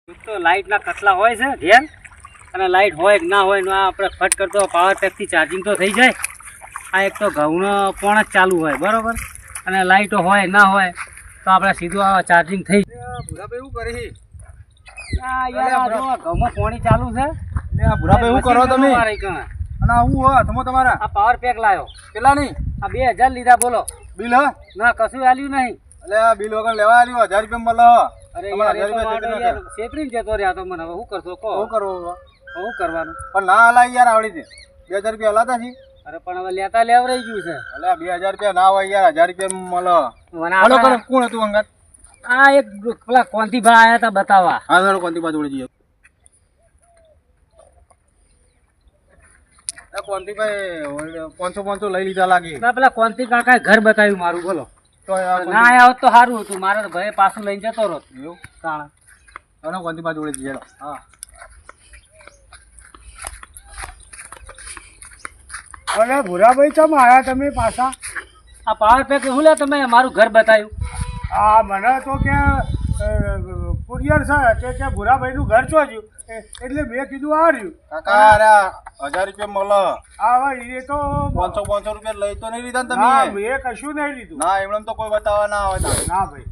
તો લાઇટના કટલા હોય છે ઘેર અને લાઇટ હોય કે ના હોય ને આપણે ફટ કરતો પાવર પેકથી ચાર્જિંગ તો થઈ જાય. આ એક તો ઘઉંનો પણ જ ચાલુ હોય બરાબર અને લાઇટો હોય ના હોય તો આપણે સીધું આ ચાર્જિંગ થઈ ભૂરાભાઈ એવું કરે ઘઉંમાં પાણી ચાલુ છે. ભૂરાભાઈ એવું કરો તમે અને આવું હો તમે તમારા આ પાવર પેક લાવ્યો કેટલા નહીં આ 2000 લીધા બોલો. બિલ હ ના કશું વાલ્યું નહીં. એટલે આ બિલ વગર લેવા આવ્યું 1000 રૂપિયા મળે. અરે તમારા યાર, એ તો 1000 રૂપિયા મારો યાર છેતરીને જતો રહ્યા તો મને હવે શું કરશો કહો. શું કરવું શું કરવાનું? પણ ના હલાય યાર આવડી છે 2000 રૂપિયા હલાતા છે. અરે પણ હવે લેતા લેવરાઈ ગયું છે. એટલે 2000 રૂપિયા ના હોય યાર 1000 રૂપિયા મળે. મને હાલો કરો આપણે- કોણ હતું અંગાત? આ એક પેલા કોંતીભા આયા હતા બતાવવા. હા હાલો કોંતી બાજુ ઉડી જઈએ. કોંતીભાઈ 500 લઈ લીધા લાગે. પેલા કોંતી કાકાએ ઘર બતાવ્યું મારું બોલો. તો આ ના આયા હોત તો સારું હતું. મારે તો ભાઈ પાછું લઈને જતો રહો. એવું તાણા હાલો કોંતી બાજુ ઉડી જઈએ. હા અરે ભૂરાભાઈ ચમ આવ્યા તમે પાછા? આ પાવર પેક શું લે તમે મારું ઘર બતાવ્યું. હા મને તો કે કુરિયર છે કે ભૂરાભાઈનું ઘર ચોજ્યું એટલે મેં કીધું આ રહ્યું. કાકા અરે 1000 રૂપિયા મળે. હા ભાઈ એ તો 500 રૂપિયા લઈ તો નહીં લીધા ને ના તમે? મેં કશું નહીં લીધું. ના એમને તો કોઈ બતાવવા ના આવે. ના ભાઈ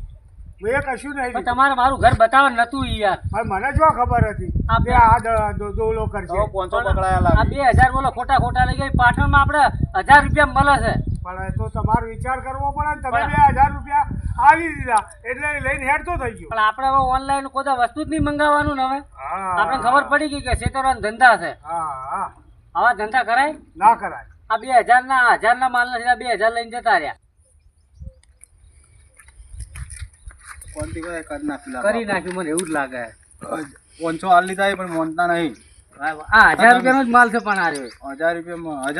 મેં કશું નહીં પણ લીધું. તમારે મારું ઘર બતાવવા નતું યાર. પણ મને જો ખબર હતી આ કે આ દોલો કરશે. તો 500 પકડાયા આ લાગે. 2000 બોલો ખોટા ખોટા લઈ ગયા. પાટણમાં આપણે 1000 રૂપિયા મળે છે. પણ એ તો તમારો વિચાર કરવો પડે ને. તમે પણ- 2000 રૂપિયા આવી દીધા એટલે લઈને હેડ તો થઈ ગયો. પણ આપણે હવે ઓનલાઈન કોઈ વસ્તુ જ નહીં મંગાવવાનું ને હવે. હા આપણે ખબર પડી ગઈ કે છેતરવાનો ધંધા છે. હા હા આવા ધંધા કરાય? ના કરાય. આ 2000 ના 1000 ના માલ ના 2000 લઈને જતા રહ્યા. કોંતીભાઈ કરી નાખી કરી નાખ્યું મને એવું જ લાગે. 500 હાલ લીધા એ પણ મોનતા નહીં. આ 1000 રૂપિયાનો જ માલ છે પણ આ રહ્યો. 1000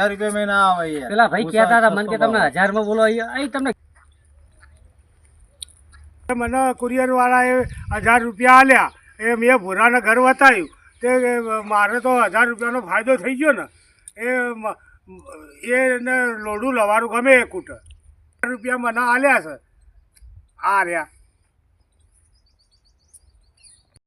રૂપિયા મેં ના આવે યાર. પેલા ભાઈ કહેતા હતા મને કે તમને 1000 માં બોલો અહીંયા અહીં તમને મને કુરિયર વાળાએ 1000 રૂપિયા આલ્યા એ મેં ભૂરાને ઘર બતાવ્યું તે મારે તો 1000 રૂપિયાનો ફાયદો થઈ ગયો ને એને લોડું લવારું ગમે એ કૂટર રૂપિયા મને આલ્યા છે આ રહ્યા